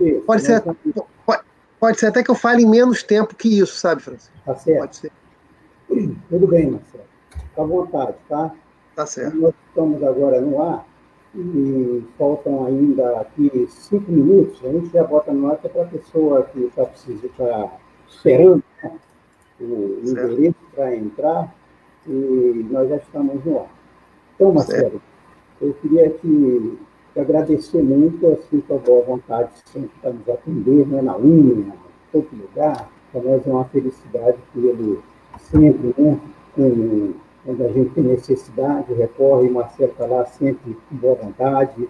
Isso, Pode ser, pode ser até que eu fale em menos tempo que isso, sabe, Francisco? Tá certo. Pode ser. Tudo bem, Marcelo. Fica à vontade, tá? Tá certo. Nós estamos agora no ar e faltam ainda aqui 5 minutos. A gente já bota no ar que é para a pessoa que está esperando, né, o endereço para entrar e nós já estamos no ar. Então, Marcelo, eu queria te agradecer muito assim, a boa vontade sempre para nos atender, né, na unha, em todo lugar. Para nós é uma felicidade que ele sempre, né, quando a gente tem necessidade, recorre, o Marcelo está lá sempre com boa vontade.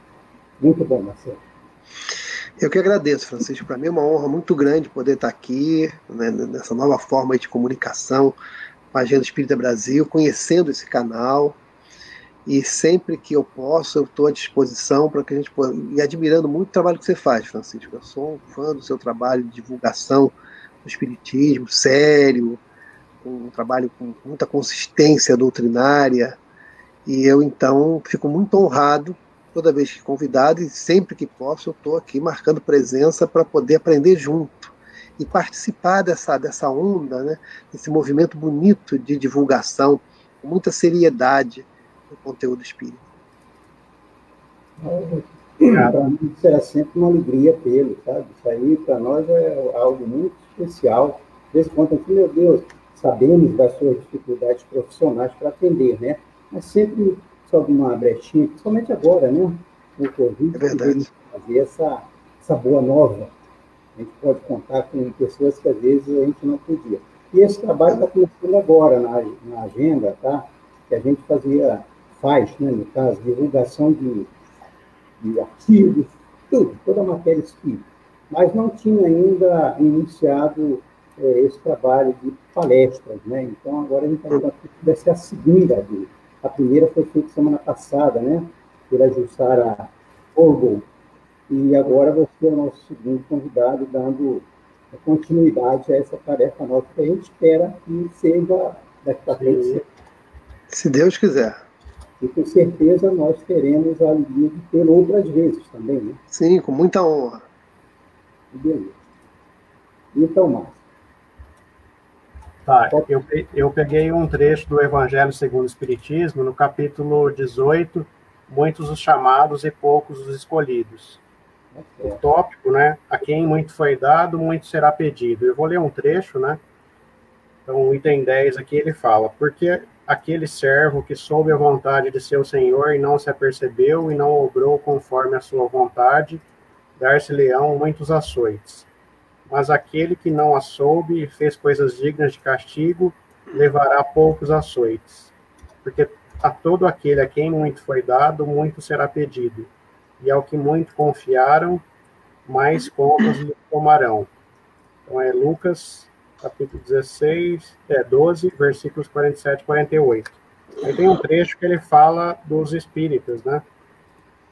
Muito bom, Marcelo. Eu que agradeço, Francisco. Para mim é uma honra muito grande poder estar aqui, né, nessa nova forma de comunicação com a Agenda Espírita Brasil, conhecendo esse canal. E sempre que eu posso, eu estou à disposição para que a gente possa. E admirando muito o trabalho que você faz, Francisco. Eu sou um fã do seu trabalho de divulgação do Espiritismo, sério, um trabalho com muita consistência doutrinária. E eu, então, fico muito honrado toda vez que convidado e sempre que posso, eu estou aqui marcando presença para poder aprender junto e participar dessa onda, né, desse movimento bonito de divulgação, com muita seriedade do conteúdo espírita. Para mim será sempre uma alegria tê-lo, sabe? Isso aí para nós é algo muito especial. Desse ponto aqui, meu Deus, sabemos das suas dificuldades profissionais para atender, né? Mas sempre sob uma brechinha, principalmente agora, né? O Covid, é verdade. Fazer essa boa nova. A gente pode contar com pessoas que às vezes a gente não podia. E esse trabalho está começando agora na agenda, tá? Que a gente faz, né? No caso, divulgação de artigos, tudo, toda a matéria escrita. Mas não tinha ainda iniciado esse trabalho de palestras, né? Então, agora a gente está vendo que vai ser a segunda dele. A primeira foi feita semana passada, né? Pela Jussara Orgel. E agora você é o nosso segundo convidado, dando continuidade a essa tarefa nossa, que a gente espera que seja daqui para frente. Se Deus quiser. E com certeza nós teremos a alegria de ter outras vezes também, né? Sim, com muita honra. Beleza. Então, Márcio. Tá, eu peguei um trecho do Evangelho segundo o Espiritismo, no capítulo 18, muitos os chamados e poucos os escolhidos. O tópico, né? A quem muito foi dado, muito será pedido. Eu vou ler um trecho, né? Então, o item 10 aqui ele fala: porque aquele servo que soube a vontade de seu senhor e não se apercebeu e não obrou conforme a sua vontade, dar-se-lhe-ão muitos açoites. Mas aquele que não a soube e fez coisas dignas de castigo, levará poucos açoites. Porque a todo aquele a quem muito foi dado, muito será pedido. E ao que muito confiaram, mais contas lhe tomarão. Então é Lucas, capítulo 12, versículos 47 e 48. Aí tem um trecho que ele fala dos espíritas, né?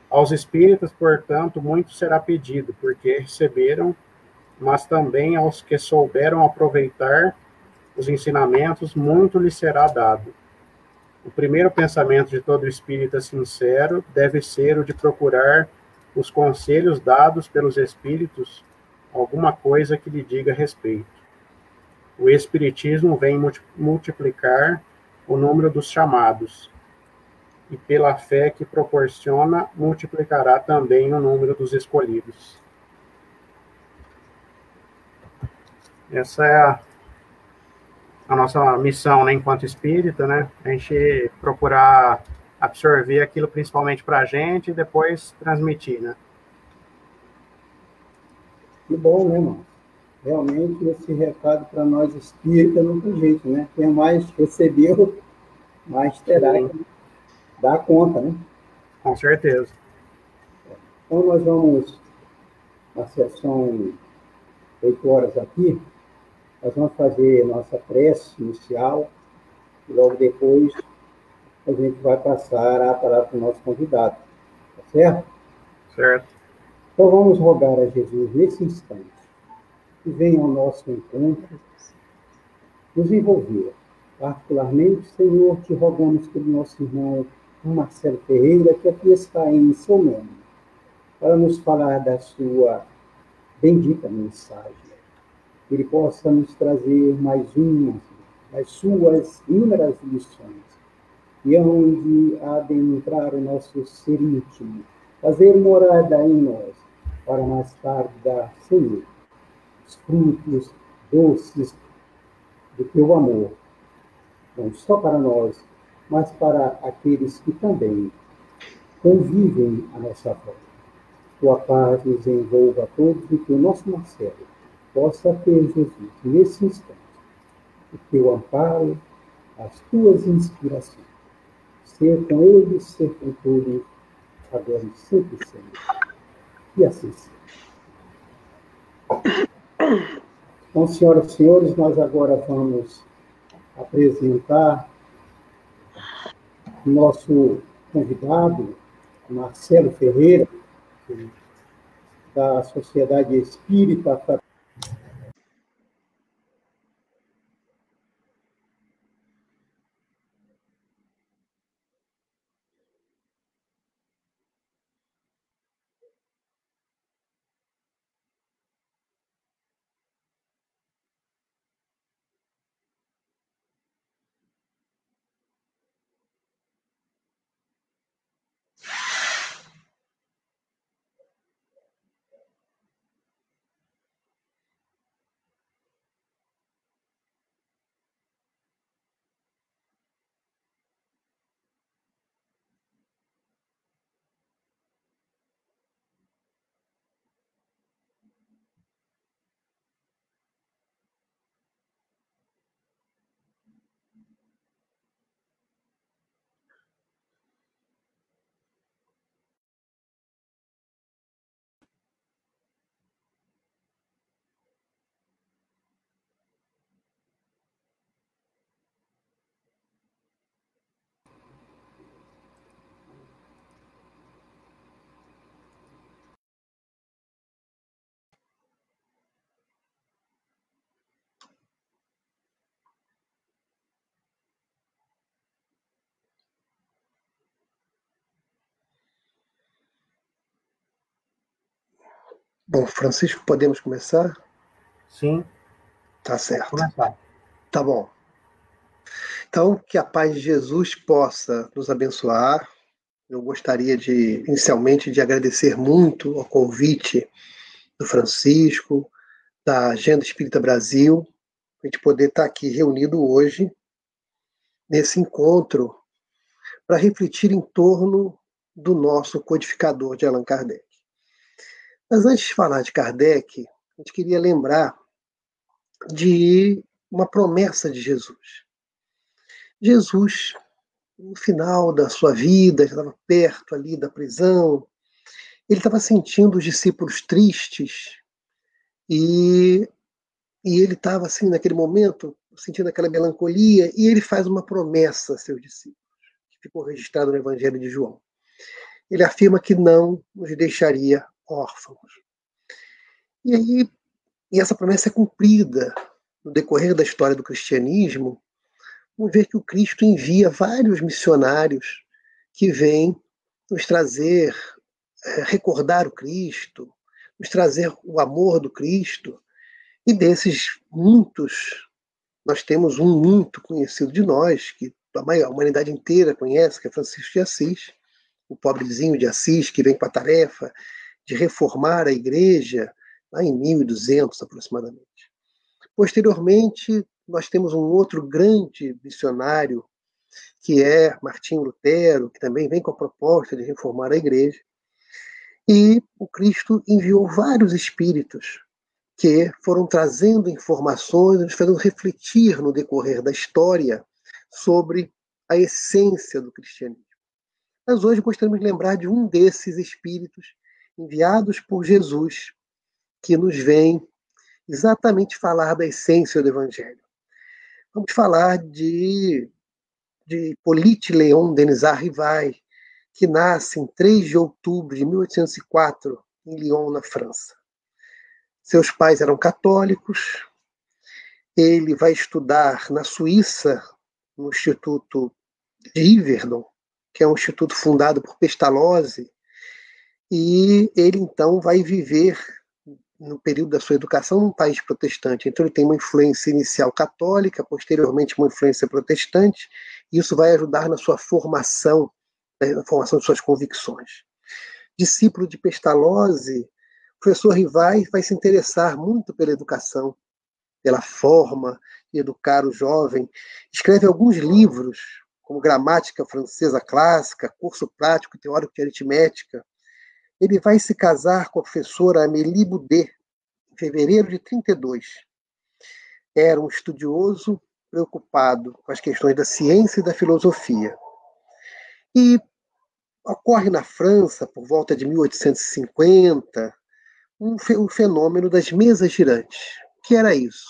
Aos espíritas, portanto, muito será pedido, porque receberam, mas também aos que souberam aproveitar os ensinamentos, muito lhes será dado. O primeiro pensamento de todo espírita sincero deve ser o de procurar os conselhos dados pelos espíritos, alguma coisa que lhe diga respeito. O espiritismo vem multiplicar o número dos chamados, e pela fé que proporciona, multiplicará também o número dos escolhidos. Essa é a nossa missão, né, enquanto espírita, né? A gente procurar absorver aquilo principalmente para a gente e depois transmitir, né? Que bom, né, mano? Realmente, esse recado para nós espíritas não tem jeito, né? Quem mais recebeu, mais terá que dar conta, né? Com certeza. Então, nós vamos, na sessão 8 horas aqui, nós vamos fazer nossa prece inicial e logo depois a gente vai passar a palavra para o nosso convidado. Tá certo? Certo. Então, vamos rogar a Jesus nesse instante que venha ao nosso encontro, nos envolver. Particularmente, Senhor, te rogamos pelo nosso irmão Marcelo Ferreira, que aqui está em seu nome, para nos falar da sua bendita mensagem. Ele possa nos trazer mais uma das suas inúmeras lições, e onde adentrar o nosso ser íntimo, fazer morada em nós, para mais tarde dar, Senhor, os frutos doces do teu amor, não só para nós, mas para aqueles que também convivem à nossa volta. Tua paz nos envolva a todos e que o nosso Marcelo possa ter, Jesus, nesse instante, o teu amparo, as tuas inspirações. Ser com eles, ser com todos, agora e sempre, Senhor. E assim seja. Então, senhoras e senhores, nós agora vamos apresentar o nosso convidado, Marcelo Ferreira, da Sociedade Espírita. Bom, Francisco, podemos começar? Sim. Tá certo. Vamos começar. Tá bom. Então, que a paz de Jesus possa nos abençoar. Eu gostaria inicialmente, de agradecer muito ao convite do Francisco, da Agenda Espírita Brasil, a gente poder estar aqui reunido hoje, nesse encontro, para refletir em torno do nosso codificador de Allan Kardec. Mas antes de falar de Kardec, a gente queria lembrar de uma promessa de Jesus. Jesus, no final da sua vida, já estava perto ali da prisão, ele estava sentindo os discípulos tristes e ele estava assim, naquele momento, sentindo aquela melancolia, e ele faz uma promessa a seus discípulos, que ficou registrado no Evangelho de João. Ele afirma que não nos deixaria órfãos. E essa promessa é cumprida no decorrer da história do cristianismo. Vamos ver que o Cristo envia vários missionários que vêm nos trazer, recordar o Cristo, nos trazer o amor do Cristo. E desses muitos, nós temos um muito conhecido de nós, que a humanidade inteira conhece, que é Francisco de Assis, o pobrezinho de Assis, que vem com a tarefa de reformar a igreja, lá em 1200 aproximadamente. Posteriormente, nós temos um outro grande missionário, que é Martinho Lutero, que também vem com a proposta de reformar a igreja. E o Cristo enviou vários espíritos que foram trazendo informações, nos fazendo refletir no decorrer da história sobre a essência do cristianismo. Mas hoje gostaríamos de lembrar de um desses espíritos enviados por Jesus, que nos vem exatamente falar da essência do Evangelho. Vamos falar de Hippolyte Léon Denisard Rivail, que nasce em 3 de outubro de 1804, em Lyon, na França. Seus pais eram católicos. Ele vai estudar na Suíça, no Instituto de Yverdon, que é um instituto fundado por Pestalozzi, e ele então vai viver no período da sua educação num país protestante. Então ele tem uma influência inicial católica, posteriormente uma influência protestante, e isso vai ajudar na sua formação, na formação de suas convicções. Discípulo de Pestalozzi, o professor Rivai vai se interessar muito pela educação, pela forma de educar o jovem. Escreve alguns livros, como Gramática Francesa Clássica, Curso Prático Teórico de Aritmética. Ele vai se casar com a professora Amélie Boudet, em fevereiro de 1932. Era um estudioso preocupado com as questões da ciência e da filosofia. E ocorre na França, por volta de 1850, um fenômeno das mesas girantes. O que era isso?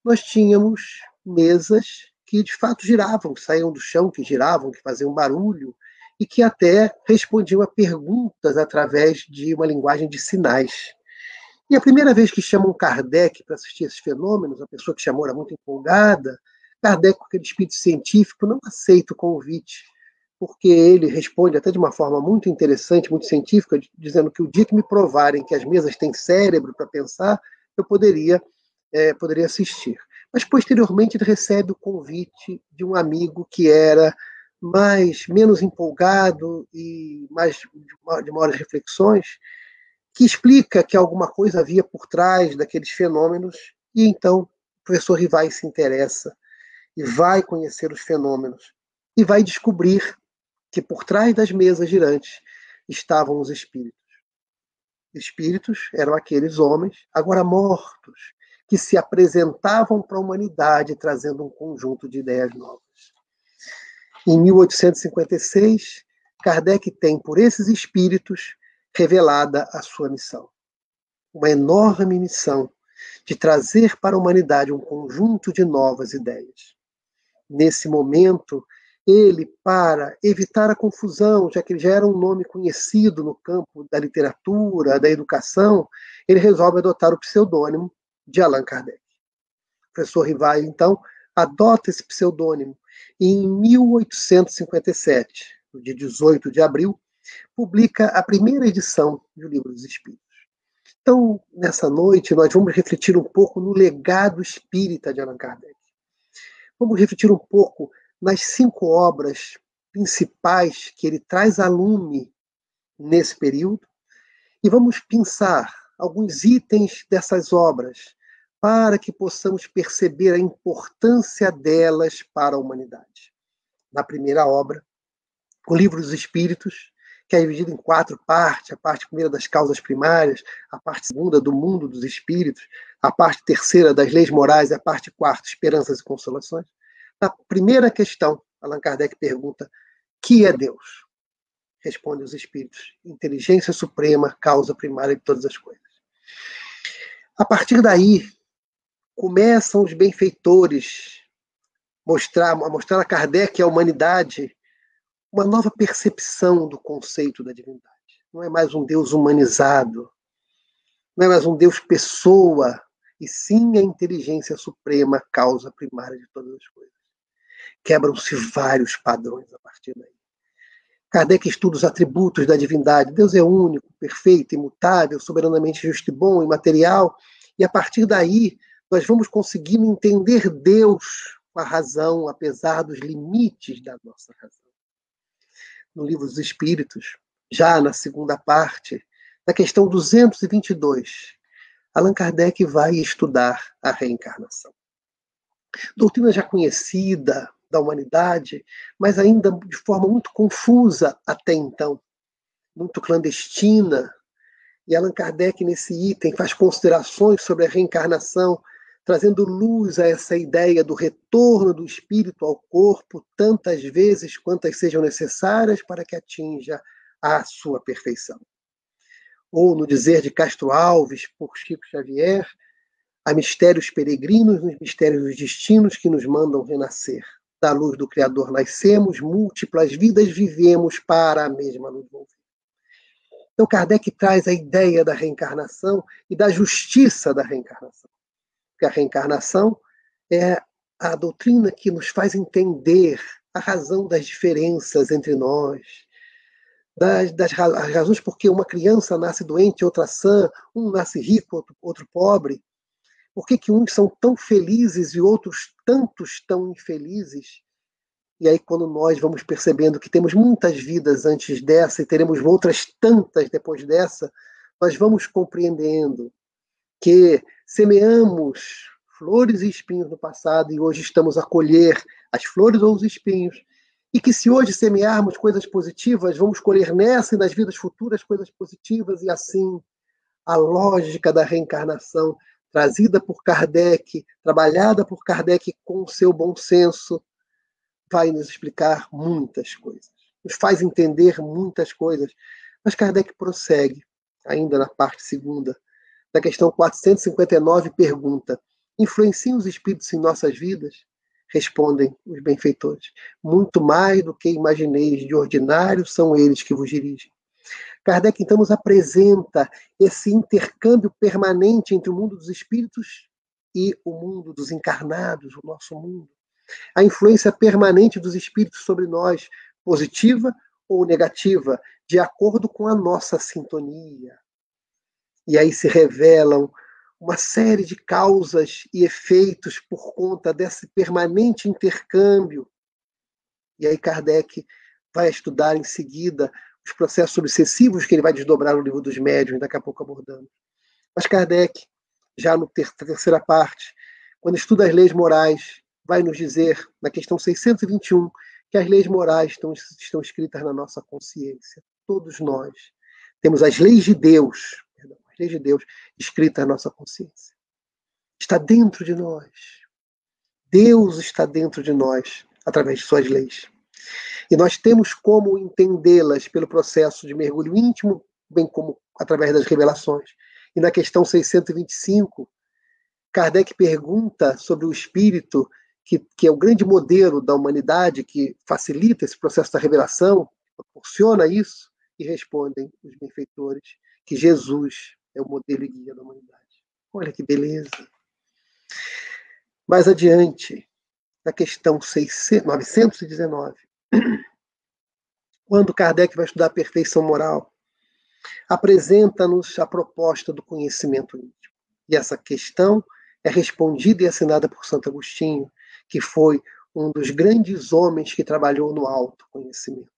Nós tínhamos mesas que de fato giravam, que saíam do chão, que giravam, que faziam barulho, e que até respondiam a perguntas através de uma linguagem de sinais. E a primeira vez que chamam Kardec para assistir esses fenômenos, a pessoa que chamou era muito empolgada, Kardec, com aquele espírito científico, não aceita o convite, porque ele responde até de uma forma muito interessante, muito científica, dizendo que o dia que me provarem que as mesas têm cérebro para pensar, eu poderia assistir. Mas, posteriormente, ele recebe o convite de um amigo que era menos empolgado e de maiores reflexões, que explica que alguma coisa havia por trás daqueles fenômenos, e então o professor Rivai se interessa e vai conhecer os fenômenos e vai descobrir que por trás das mesas girantes estavam os espíritos. Espíritos eram aqueles homens, agora mortos, que se apresentavam para a humanidade trazendo um conjunto de ideias novas. Em 1856, Kardec tem, por esses espíritos, revelada a sua missão. Uma enorme missão de trazer para a humanidade um conjunto de novas ideias. Nesse momento, ele, para evitar a confusão, já que ele já era um nome conhecido no campo da literatura, da educação, ele resolve adotar o pseudônimo de Allan Kardec. O professor Rivai, então, adota esse pseudônimo e, em 1857, no dia 18 de abril, publica a primeira edição do Livro dos Espíritos. Então, nessa noite, nós vamos refletir um pouco no legado espírita de Allan Kardec. Vamos refletir um pouco nas 5 obras principais que ele traz a lume nesse período, e vamos pensar alguns itens dessas obras para que possamos perceber a importância delas para a humanidade. Na primeira obra, o Livro dos Espíritos, que é dividido em 4 partes, a parte primeira das causas primárias, a parte segunda do mundo dos espíritos, a parte terceira das leis morais e a parte quarta, esperanças e consolações. Na primeira questão, Allan Kardec pergunta: que é Deus? Responde os espíritos: inteligência suprema, causa primária de todas as coisas. A partir daí, começam os benfeitores a mostrar a Kardec e à humanidade uma nova percepção do conceito da divindade. Não é mais um Deus humanizado, não é mais um Deus pessoa, e sim a inteligência suprema, causa primária de todas as coisas. Quebram-se vários padrões a partir daí. Kardec estuda os atributos da divindade. Deus é único, perfeito, imutável, soberanamente justo e bom, imaterial, e a partir daí nós vamos conseguindo entender Deus com a razão, apesar dos limites da nossa razão. No Livro dos Espíritos, já na segunda parte, na questão 222, Allan Kardec vai estudar a reencarnação. Doutrina já conhecida da humanidade, mas ainda de forma muito confusa até então, muito clandestina. E Allan Kardec, nesse item, faz considerações sobre a reencarnação, trazendo luz a essa ideia do retorno do espírito ao corpo tantas vezes quantas sejam necessárias para que atinja a sua perfeição. Ou, no dizer de Castro Alves, por Chico Xavier, há mistérios peregrinos nos mistérios dos destinos que nos mandam renascer. Da luz do Criador nascemos, múltiplas vidas vivemos para a mesma luz volver. Então, Kardec traz a ideia da reencarnação e da justiça da reencarnação. Porque a reencarnação é a doutrina que nos faz entender a razão das diferenças entre nós, as razões por que uma criança nasce doente, outra sã, um nasce rico, outro pobre. Por que uns são tão felizes e outros tantos tão infelizes? E aí, quando nós vamos percebendo que temos muitas vidas antes dessa e teremos outras tantas depois dessa, nós vamos compreendendo que semeamos flores e espinhos no passado e hoje estamos a colher as flores ou os espinhos. E que se hoje semearmos coisas positivas, vamos colher nessa e nas vidas futuras coisas positivas. E assim, a lógica da reencarnação, trazida por Kardec, trabalhada por Kardec com o seu bom senso, vai nos explicar muitas coisas, nos faz entender muitas coisas. Mas Kardec prossegue, ainda na parte segunda, da questão 459, pergunta: influenciam os espíritos em nossas vidas? Respondem os benfeitores: muito mais do que imagineis, de ordinário são eles que vos dirigem. Kardec, então, nos apresenta esse intercâmbio permanente entre o mundo dos espíritos e o mundo dos encarnados, o nosso mundo. A influência permanente dos espíritos sobre nós, positiva ou negativa, de acordo com a nossa sintonia. E aí se revelam uma série de causas e efeitos por conta desse permanente intercâmbio. E aí Kardec vai estudar em seguida os processos obsessivos que ele vai desdobrar no Livro dos Médiuns, daqui a pouco abordando. Mas Kardec, já na terceira parte, quando estuda as leis morais, vai nos dizer, na questão 621, que as leis morais estão escritas na nossa consciência. Todos nós temos as leis de Deus, as leis de Deus escritas na nossa consciência. Está dentro de nós. Deus está dentro de nós, através de suas leis. E nós temos como entendê-las pelo processo de mergulho íntimo, bem como através das revelações. E na questão 625, Kardec pergunta sobre o espírito, que é o grande modelo da humanidade, que facilita esse processo da revelação, proporciona isso, e respondem os benfeitores que Jesus é o modelo e guia da humanidade. Olha que beleza! Mais adiante, na questão 919, quando Kardec vai estudar a perfeição moral, apresenta-nos a proposta do conhecimento íntimo. E essa questão é respondida e assinada por Santo Agostinho, que foi um dos grandes homens que trabalhou no autoconhecimento.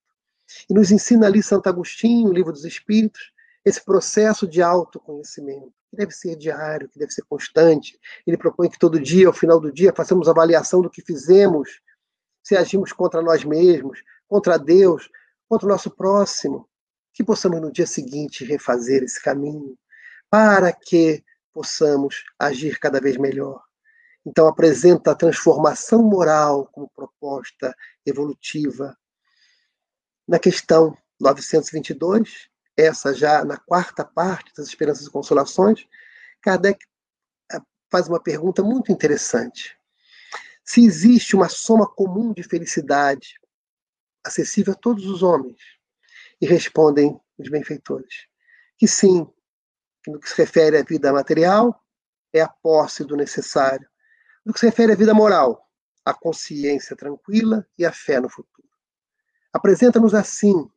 E nos ensina ali Santo Agostinho, o Livro dos Espíritos, esse processo de autoconhecimento, que deve ser diário, que deve ser constante. Ele propõe que todo dia, ao final do dia, façamos avaliação do que fizemos, se agimos contra nós mesmos, contra Deus, contra o nosso próximo, que possamos no dia seguinte refazer esse caminho, para que possamos agir cada vez melhor. Então apresenta a transformação moral como proposta evolutiva. Na questão 922, essa já na quarta parte das Esperanças e Consolações, Kardec faz uma pergunta muito interessante. Se existe uma soma comum de felicidade acessível a todos os homens? E respondem os benfeitores que sim, que no que se refere à vida material, é a posse do necessário. No que se refere à vida moral, a consciência tranquila e a fé no futuro. Apresenta-nos assim,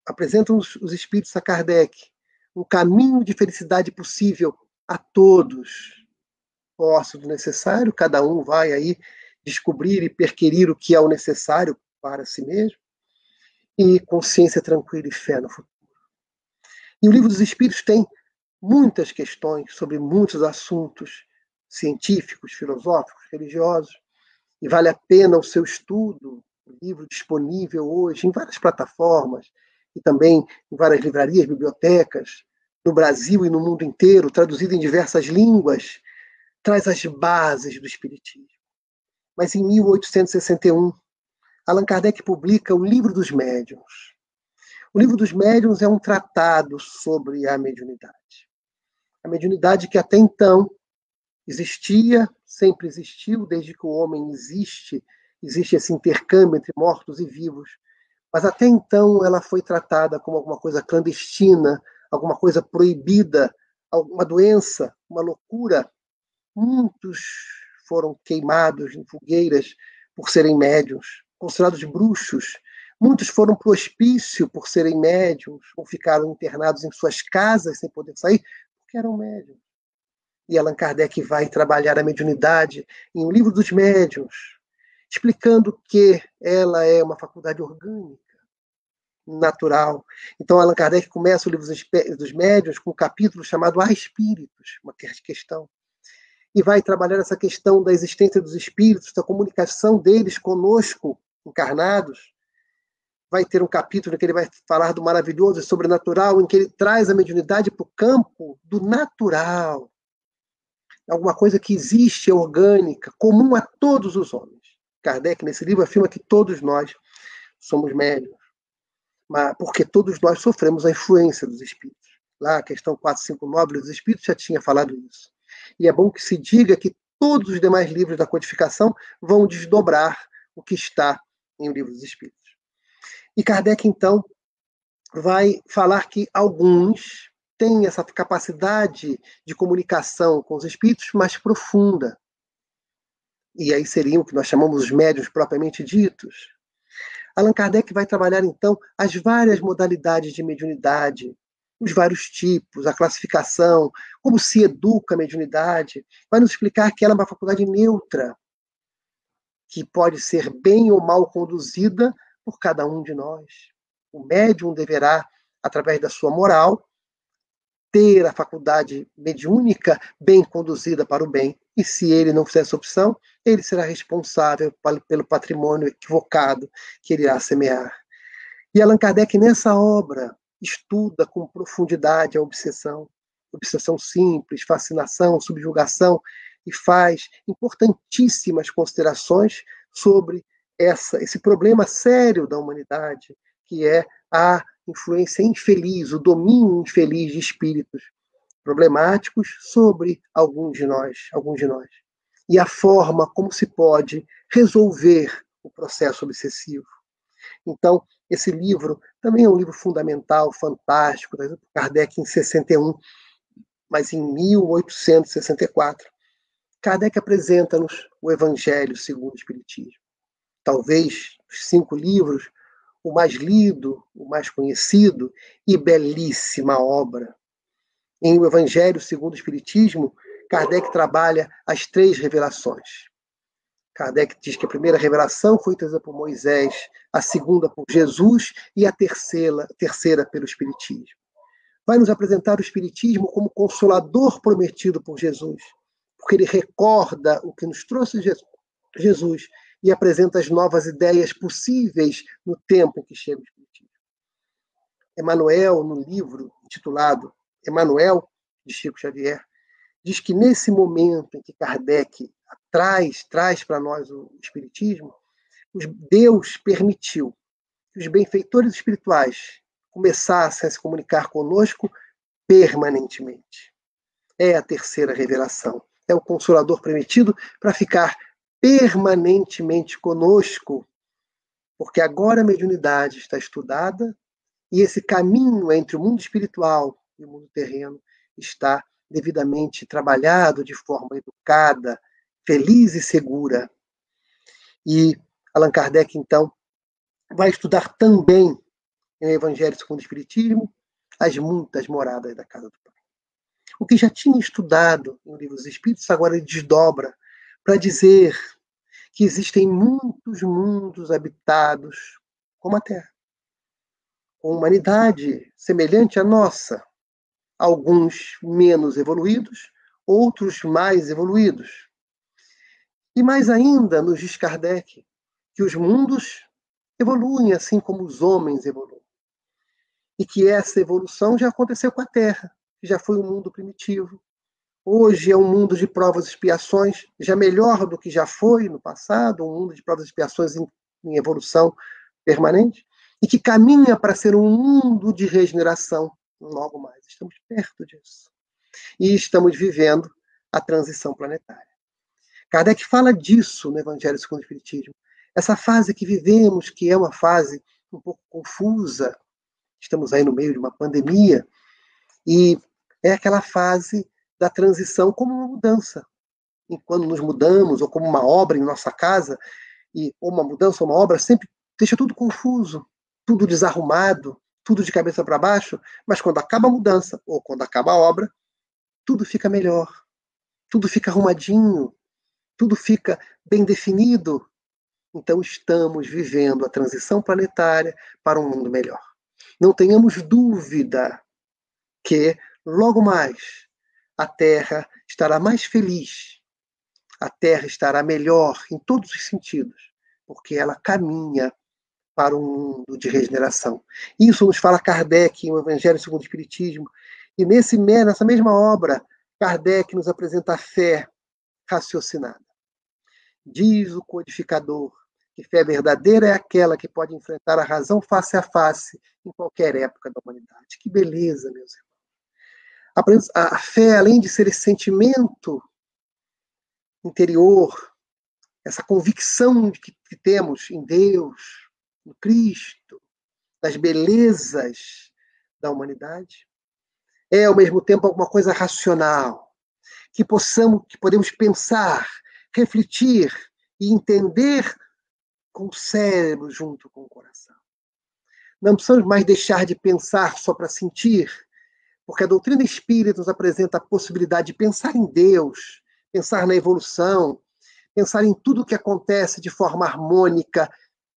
apresentam-nos os espíritos a Kardec, um caminho de felicidade possível a todos. Posse do necessário, cada um vai aí descobrir e perquirir o que é o necessário para si mesmo, e consciência tranquila e fé no futuro. E o Livro dos Espíritos tem muitas questões sobre muitos assuntos científicos, filosóficos, religiosos, e vale a pena o seu estudo, o livro disponível hoje em várias plataformas, e também em várias livrarias, bibliotecas, no Brasil e no mundo inteiro, traduzido em diversas línguas, traz as bases do Espiritismo. Mas em 1861, Allan Kardec publica o Livro dos Médiuns. O Livro dos Médiuns é um tratado sobre a mediunidade. A mediunidade que até então existia, sempre existiu, desde que o homem existe esse intercâmbio entre mortos e vivos. Mas até então ela foi tratada como alguma coisa clandestina, alguma coisa proibida, alguma doença, uma loucura. Muitos foram queimados em fogueiras por serem médiuns, considerados bruxos, Muitos foram para o hospício por serem médiums, ou ficaram internados em suas casas sem poder sair, porque eram médiums. E Allan Kardec vai trabalhar a mediunidade em O Livro dos Médiuns, explicando que ela é uma faculdade orgânica, natural. Então, Allan Kardec começa o Livro dos Médiuns com um capítulo chamado Há Espíritos, uma questão. E vai trabalhar essa questão da existência dos espíritos, da comunicação deles conosco, encarnados. Vai ter um capítulo em que ele vai falar do maravilhoso e sobrenatural, em que ele traz a mediunidade para o campo do natural. Alguma coisa que existe, é orgânica, comum a todos os homens. Kardec, nesse livro, afirma que todos nós somos médiuns, mas porque todos nós sofremos a influência dos espíritos. Lá, a questão 459 dos espíritos já tinha falado isso. E é bom que se diga que todos os demais livros da codificação vão desdobrar o que está em O Livro dos Espíritos. E Kardec, então, vai falar que alguns têm essa capacidade de comunicação com os espíritos mais profunda. E aí seriam o que nós chamamos os médiuns propriamente ditos. Allan Kardec vai trabalhar, então, as várias modalidades de mediunidade, os vários tipos, a classificação, como se educa a mediunidade. Vai nos explicar que ela é uma faculdade neutra, que pode ser bem ou mal conduzida por cada um de nós. O médium deverá, através da sua moral, ter a faculdade mediúnica bem conduzida para o bem. E se ele não fizer essa opção, ele será responsável pelo patrimônio equivocado que ele irá semear. E Allan Kardec, nessa obra, estuda com profundidade a obsessão. Obsessão simples, fascinação, subjugação, e faz importantíssimas considerações sobre esse problema sério da humanidade, que é a influência infeliz, o domínio infeliz de espíritos problemáticos sobre alguns de nós. E a forma como se pode resolver o processo obsessivo. Então, esse livro também é um livro fundamental, fantástico, por Kardec em 61, mas em 1864. Kardec apresenta-nos o Evangelho segundo o Espiritismo. Talvez, dos 5 livros, o mais lido, o mais conhecido e belíssima obra. Em O Evangelho segundo o Espiritismo, Kardec trabalha as 3 revelações. Kardec diz que a primeira revelação foi trazida por Moisés, a segunda por Jesus e a terceira pelo Espiritismo. Vai nos apresentar o Espiritismo como consolador prometido por Jesus, porque ele recorda o que nos trouxe Jesus e apresenta as novas ideias possíveis no tempo em que chega o Espiritismo. Emmanuel, no livro intitulado Emmanuel, de Chico Xavier, diz que nesse momento em que Kardec traz para nós o Espiritismo, Deus permitiu que os benfeitores espirituais começassem a se comunicar conosco permanentemente. É a terceira revelação. É o Consolador prometido para ficar permanentemente conosco, porque agora a mediunidade está estudada e esse caminho entre o mundo espiritual e o mundo terreno está devidamente trabalhado de forma educada, feliz e segura. E Allan Kardec, então, vai estudar também em Evangelho segundo o Espiritismo as muitas moradas da casa do Pai. O que já tinha estudado no Livro dos Espíritos, agora ele desdobra para dizer que existem muitos mundos habitados como a Terra, com humanidade semelhante à nossa, alguns menos evoluídos, outros mais evoluídos. E mais ainda, nos diz Kardec, que os mundos evoluem assim como os homens evoluem. E que essa evolução já aconteceu com a Terra, que já foi um mundo primitivo. Hoje é um mundo de provas e expiações, já melhor do que já foi no passado, um mundo de provas e expiações em evolução permanente, e que caminha para ser um mundo de regeneração logo mais. Estamos perto disso. E estamos vivendo a transição planetária. Kardec fala disso no Evangelho segundo o Espiritismo. Essa fase que vivemos, que é uma fase um pouco confusa, estamos aí no meio de uma pandemia, e é aquela fase da transição como uma mudança. E quando nos mudamos, ou como uma obra em nossa casa, ou uma mudança ou uma obra, sempre deixa tudo confuso, tudo desarrumado, tudo de cabeça para baixo, mas quando acaba a mudança, ou quando acaba a obra, tudo fica melhor, tudo fica arrumadinho, tudo fica bem definido. Então estamos vivendo a transição planetária para um mundo melhor. Não tenhamos dúvida que, logo mais, a Terra estará mais feliz, a Terra estará melhor em todos os sentidos, porque ela caminha para um mundo de regeneração. Isso nos fala Kardec, no Evangelho segundo o Espiritismo, e nessa mesma obra, Kardec nos apresenta a fé raciocinada. Diz o codificador que fé verdadeira é aquela que pode enfrentar a razão face a face em qualquer época da humanidade. Que beleza, meus irmãos. A fé, além de ser esse sentimento interior, essa convicção que temos em Deus, no Cristo, das belezas da humanidade, é ao mesmo tempo alguma coisa racional, que podemos pensar, refletir e entender com o cérebro junto com o coração. Não precisamos mais deixar de pensar só para sentir, porque a doutrina espírita nos apresenta a possibilidade de pensar em Deus, pensar na evolução, pensar em tudo o que acontece de forma harmônica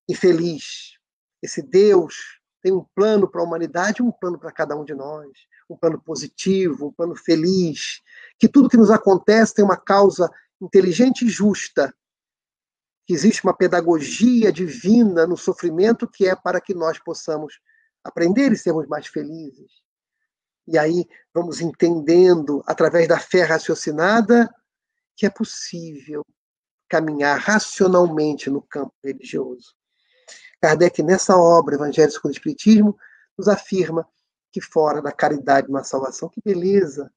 e feliz. Esse Deus tem um plano para a humanidade, um plano para cada um de nós, um plano positivo, um plano feliz, que tudo que nos acontece tem uma causa inteligente e justa, que existe uma pedagogia divina no sofrimento que é para que nós possamos aprender e sermos mais felizes. E aí vamos entendendo, através da fé raciocinada, que é possível caminhar racionalmente no campo religioso. Kardec, nessa obra, Evangelho segundo o Espiritismo, nos afirma que fora da caridade não há salvação. Que beleza!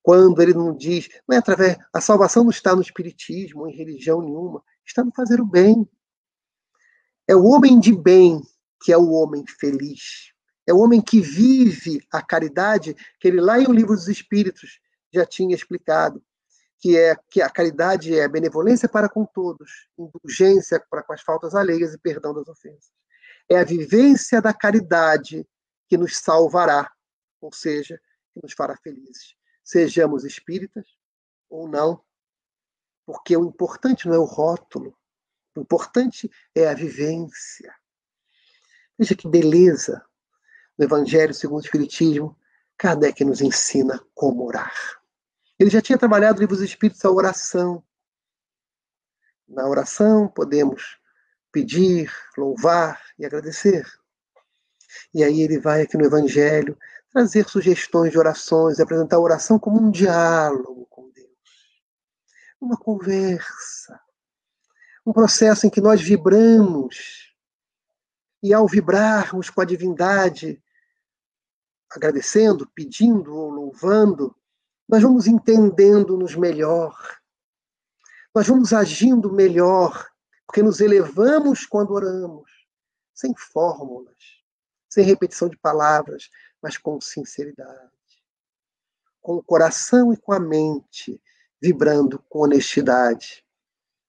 Quando ele não diz, não é através, a salvação não está no espiritismo, em religião nenhuma, está no fazer o bem. É o homem de bem que é o homem feliz. É o homem que vive a caridade, que ele lá em O Livro dos Espíritos já tinha explicado, que a caridade é a benevolência para com todos, indulgência para com as faltas alheias e perdão das ofensas. É a vivência da caridade que nos salvará, ou seja, que nos fará felizes. Sejamos espíritas ou não, porque o importante não é o rótulo, o importante é a vivência. Veja que beleza! No Evangelho segundo o Espiritismo, Kardec nos ensina como orar. Ele já tinha trabalhado no Livro dos Espíritos a oração. Na oração podemos pedir, louvar e agradecer. E aí ele vai aqui no Evangelho trazer sugestões de orações, apresentar a oração como um diálogo com Deus. Uma conversa. Um processo em que nós vibramos. E ao vibrarmos com a divindade, agradecendo, pedindo ou louvando, nós vamos entendendo-nos melhor. Nós vamos agindo melhor, porque nos elevamos quando oramos, sem fórmulas, sem repetição de palavras, mas com sinceridade, com o coração e com a mente, vibrando com honestidade.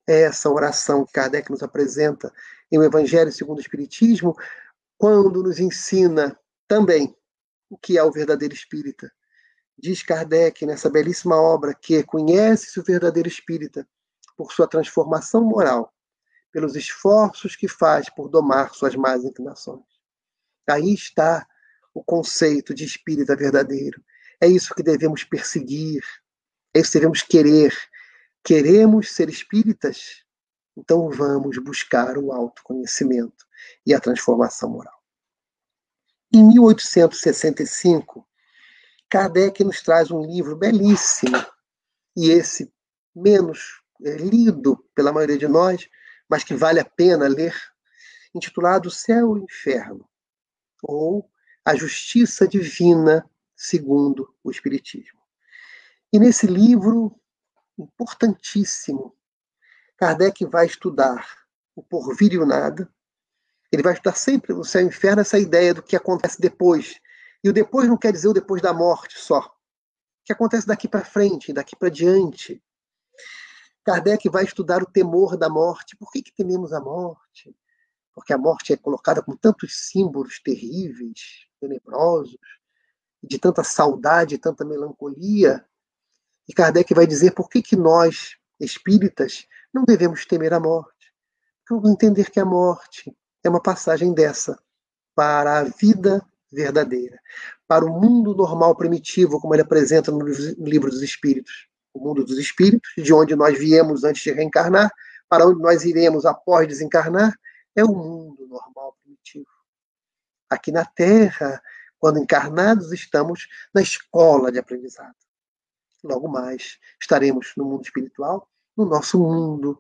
É essa oração que Kardec nos apresenta em O Evangelho segundo o Espiritismo, quando nos ensina também o que é o verdadeiro espírita. Diz Kardec nessa belíssima obra que conhece-se o verdadeiro espírita por sua transformação moral, pelos esforços que faz por domar suas más inclinações. Aí está o conceito de espírita verdadeiro. É isso que devemos perseguir, é isso que devemos querer. Queremos ser espíritas? Então vamos buscar o autoconhecimento e a transformação moral. Em 1865, Kardec nos traz um livro belíssimo, e esse menos lido pela maioria de nós, mas que vale a pena ler, intitulado Céu e Inferno, ou A Justiça Divina segundo o Espiritismo. E nesse livro, importantíssimo, Kardec vai estudar o porvir e o nada. Ele vai estudar sempre no céu e inferno essa ideia do que acontece depois. E o depois não quer dizer o depois da morte só. O que acontece daqui para frente, daqui para diante. Kardec vai estudar o temor da morte. Por que tememos a morte? porque a morte é colocada com tantos símbolos terríveis, tenebrosos, de tanta saudade, tanta melancolia. E Kardec vai dizer por que nós, espíritas, não devemos temer a morte. Porque vamos entender que a morte é uma passagem dessa para a vida verdadeira, para o mundo normal primitivo, como ele apresenta no Livro dos Espíritos. O mundo dos espíritos, de onde nós viemos antes de reencarnar, para onde nós iremos após desencarnar, é o mundo normal primitivo. Aqui na Terra, quando encarnados, estamos na escola de aprendizado. Logo mais, estaremos no mundo espiritual, no nosso mundo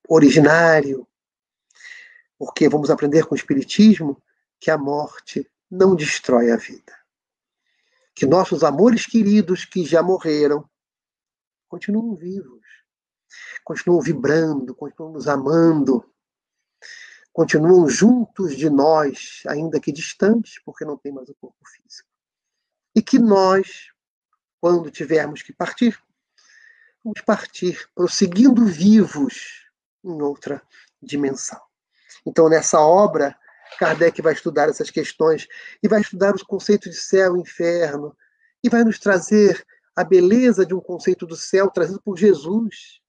originário, porque vamos aprender com o Espiritismo que a morte não destrói a vida. Que nossos amores queridos que já morreram continuam vivos, continuam vibrando, continuam nos amando, continuam juntos de nós, ainda que distantes, porque não tem mais o corpo físico. E que nós, quando tivermos que partir, vamos partir prosseguindo vivos em outra dimensão. Então, nessa obra, Kardec vai estudar essas questões e vai estudar os conceitos de céu e inferno e vai nos trazer a beleza de um conceito do céu trazido por Jesus,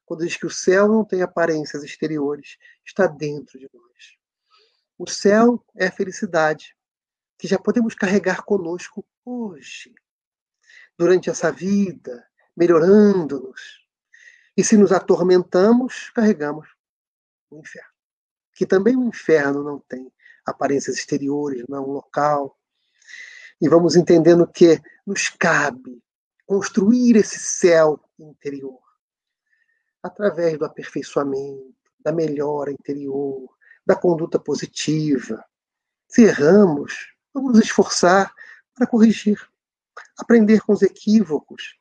quando diz que o céu não tem aparências exteriores, está dentro de nós. O céu é a felicidade, que já podemos carregar conosco hoje, durante essa vida, melhorando-nos. E se nos atormentamos, carregamos o inferno. Que também o inferno não tem aparências exteriores, não é um local. E vamos entendendo que nos cabe construir esse céu interior através do aperfeiçoamento, da melhora interior, da conduta positiva. Se erramos, vamos nos esforçar para corrigir, aprender com os equívocos,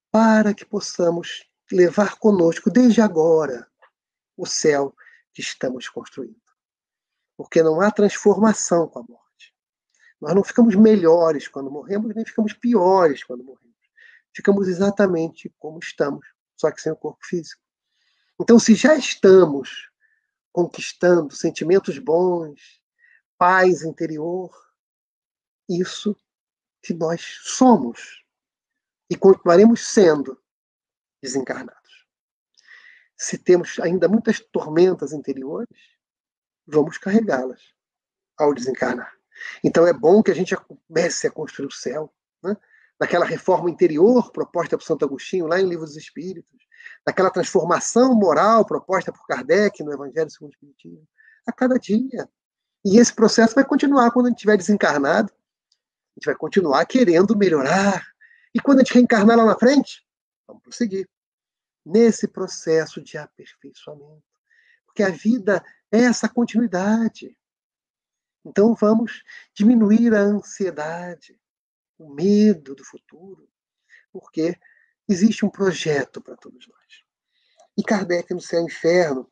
para que possamos levar conosco, desde agora, o céu que estamos construindo. Porque não há transformação com a morte. Nós não ficamos melhores quando morremos, nem ficamos piores quando morremos. Ficamos exatamente como estamos, só que sem o corpo físico. Então, se já estamos conquistando sentimentos bons, paz interior, isso que nós somos e continuaremos sendo desencarnados. Se temos ainda muitas tormentas interiores, vamos carregá-las ao desencarnar. Então é bom que a gente comece a construir o céu, né? Naquela reforma interior proposta por Santo Agostinho, lá em Livro dos Espíritos, naquela transformação moral proposta por Kardec no Evangelho segundo o Espiritismo, a cada dia. E esse processo vai continuar quando a gente estiver desencarnado. A gente vai continuar querendo melhorar. E quando a gente reencarnar lá na frente, vamos prosseguir nesse processo de aperfeiçoamento. Porque a vida é essa continuidade. Então vamos diminuir a ansiedade, o medo do futuro, porque existe um projeto para todos nós. E Kardec, no Céu e Inferno,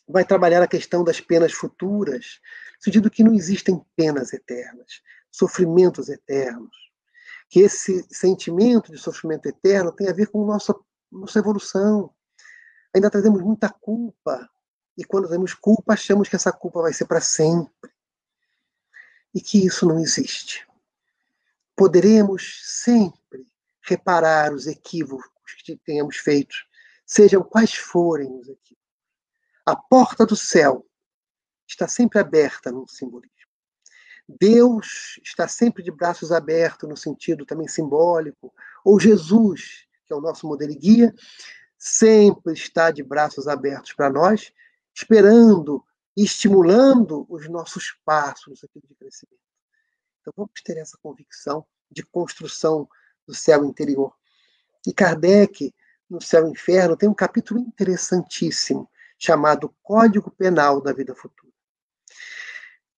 vai trabalhar a questão das penas futuras, no sentido que não existem penas eternas, sofrimentos eternos. Que esse sentimento de sofrimento eterno tem a ver com nossa evolução. Ainda trazemos muita culpa, e quando temos culpa, achamos que essa culpa vai ser para sempre. E que isso não existe. Poderemos sempre reparar os equívocos que tenhamos feito, sejam quais forem os equívocos. A porta do céu está sempre aberta num simbolismo. Deus está sempre de braços abertos, no sentido também simbólico. Ou Jesus, que é o nosso modelo e guia, sempre está de braços abertos para nós, esperando e estimulando os nossos passos no sentido de crescimento. Então vamos ter essa convicção de construção do céu interior. E Kardec, no Céu e Inferno, tem um capítulo interessantíssimo, chamado Código Penal da Vida Futura.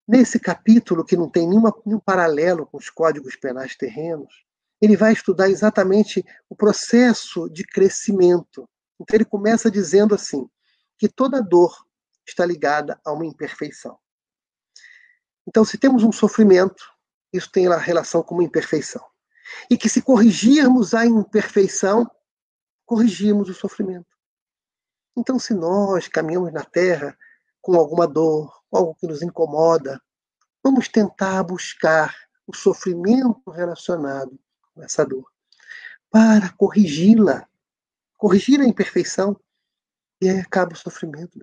Nesse capítulo, que não tem nenhum paralelo com os códigos penais terrenos, ele vai estudar exatamente o processo de crescimento. Então ele começa dizendo assim, que toda dor está ligada a uma imperfeição. Então, se temos um sofrimento, isso tem relação com uma imperfeição. E que se corrigirmos a imperfeição, corrigimos o sofrimento. Então, se nós caminhamos na Terra com alguma dor, com algo que nos incomoda, vamos tentar buscar o sofrimento relacionado com essa dor para corrigi-la, corrigir a imperfeição, e aí acaba o sofrimento.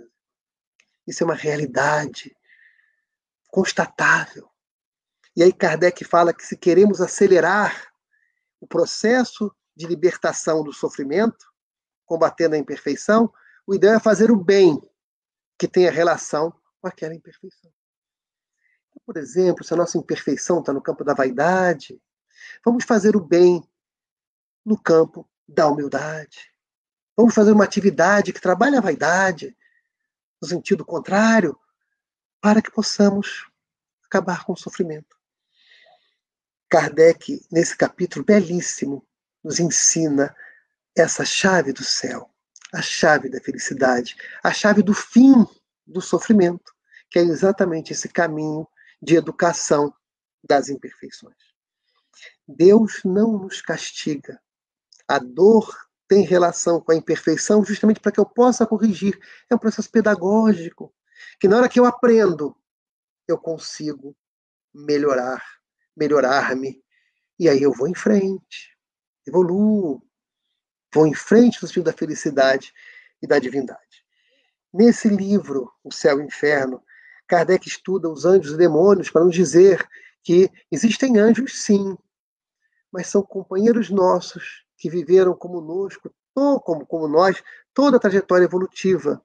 Isso é uma realidade constatável. E aí Kardec fala que se queremos acelerar o processo de libertação do sofrimento, combatendo a imperfeição, o ideal é fazer o bem que tenha relação com aquela imperfeição. Então, por exemplo, se a nossa imperfeição está no campo da vaidade, vamos fazer o bem no campo da humildade. Vamos fazer uma atividade que trabalhe a vaidade, no sentido contrário, para que possamos acabar com o sofrimento. Kardec, nesse capítulo belíssimo, nos ensina essa chave do céu, a chave da felicidade, a chave do fim do sofrimento, que é exatamente esse caminho de educação das imperfeições. Deus não nos castiga. A dor tem relação com a imperfeição justamente para que eu possa corrigir. É um processo pedagógico, que na hora que eu aprendo, eu consigo melhorar-me, e aí eu vou em frente, evoluo, vou em frente no sentido da felicidade e da divindade. Nesse livro, O Céu e o Inferno, Kardec estuda os anjos e demônios para nos dizer que existem anjos, sim, mas são companheiros nossos que viveram conosco, como nós, toda a trajetória evolutiva.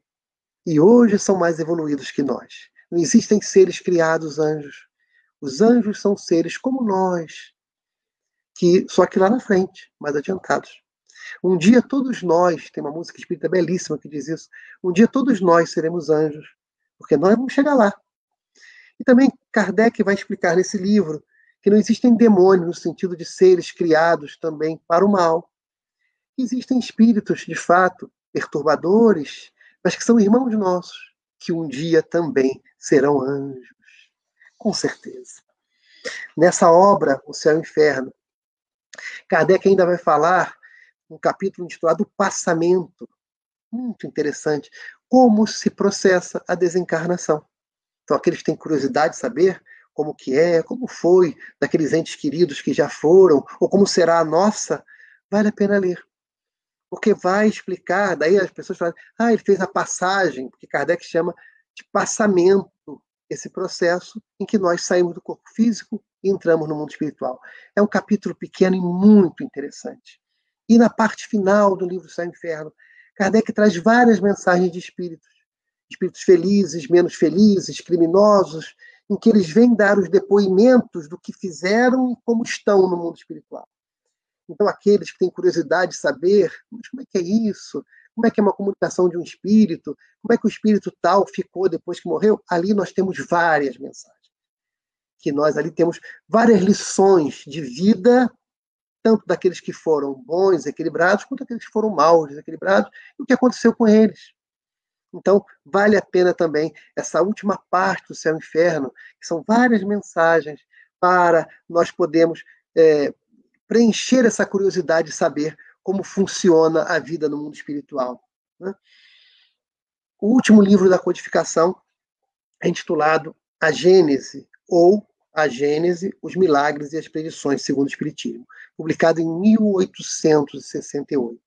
E hoje são mais evoluídos que nós. Não existem seres criados anjos. Os anjos são seres como nós, só que lá na frente, mais adiantados. Um dia todos nós, tem uma música espírita belíssima que diz isso, um dia todos nós seremos anjos, porque nós vamos chegar lá. E também Kardec vai explicar nesse livro que não existem demônios no sentido de seres criados também para o mal. Existem espíritos, de fato, perturbadores, mas que são irmãos nossos, que um dia também serão anjos. Com certeza. Nessa obra, O Céu e o Inferno, Kardec ainda vai falar um capítulo intitulado Passamento. Muito interessante. Como se processa a desencarnação. Então, aqueles que têm curiosidade de saber como que é, como foi daqueles entes queridos que já foram, ou como será a nossa, vale a pena ler. Porque vai explicar, daí as pessoas falam, ele fez a passagem, porque Kardec chama de passamento, esse processo em que nós saímos do corpo físico e entramos no mundo espiritual. É um capítulo pequeno e muito interessante. E na parte final do livro Céu e Inferno, Kardec traz várias mensagens de espíritos. Espíritos felizes, menos felizes, criminosos, em que eles vêm dar os depoimentos do que fizeram e como estão no mundo espiritual. Então, aqueles que têm curiosidade de saber, mas como é que é isso? Como é que é uma comunicação de um espírito? Como é que o espírito tal ficou depois que morreu? Ali nós temos várias mensagens. Que nós ali temos várias lições de vida, tanto daqueles que foram bons, equilibrados, quanto daqueles que foram maus, desequilibrados, e o que aconteceu com eles. Então, vale a pena também essa última parte do Céu e Inferno, que são várias mensagens para nós podermos preencher essa curiosidade de saber como funciona a vida no mundo espiritual. Né? O último livro da codificação é intitulado A Gênese, ou A Gênese, os Milagres e as Predições segundo o Espiritismo, publicado em 1868.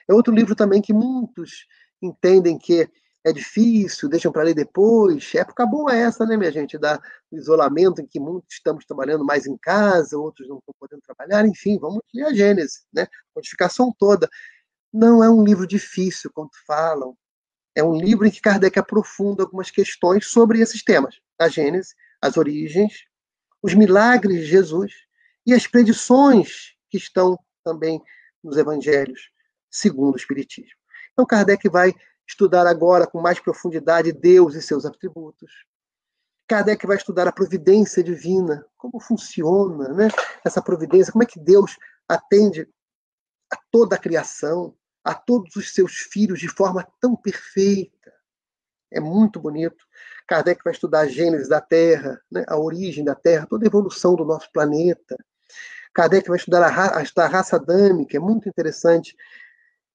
É outro livro também que muitos entendem que é difícil, deixam para ler depois. Época boa essa, né, minha gente? Do isolamento em que muitos estamos trabalhando mais em casa, outros não estão podendo trabalhar. Enfim, vamos ler a Gênese, né? A codificação toda. Não é um livro difícil, como falam. É um livro em que Kardec aprofunda algumas questões sobre esses temas. A Gênese, as origens, os milagres de Jesus e as predições que estão também nos evangelhos, segundo o Espiritismo. Então, Kardec vai estudar agora com mais profundidade Deus e seus atributos. Kardec vai estudar a providência divina, como funciona, né? Essa providência, como é que Deus atende a toda a criação, a todos os seus filhos de forma tão perfeita. É muito bonito. Kardec vai estudar a gênese da Terra, né? A origem da Terra, toda a evolução do nosso planeta. Kardec vai estudar a raça adâmica, é muito interessante.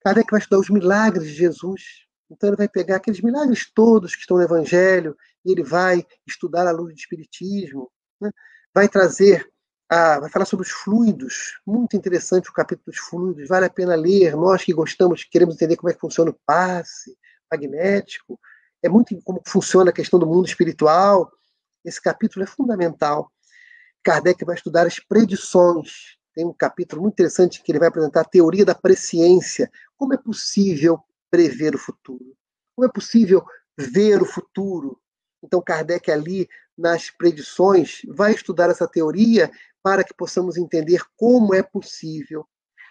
Kardec vai estudar os milagres de Jesus, Então ele vai pegar aqueles milagres todos que estão no Evangelho e ele vai estudar a luz do Espiritismo, né? Vai falar sobre os fluidos, muito interessante o capítulo dos fluidos, vale a pena ler, nós que gostamos, queremos entender como é que funciona o passe magnético, é muito como funciona a questão do mundo espiritual, esse capítulo é fundamental. Kardec vai estudar as predições, tem um capítulo muito interessante que ele vai apresentar a teoria da presciência, como é possível prever o futuro, como é possível ver o futuro. Então Kardec ali, nas predições, vai estudar essa teoria para que possamos entender como é possível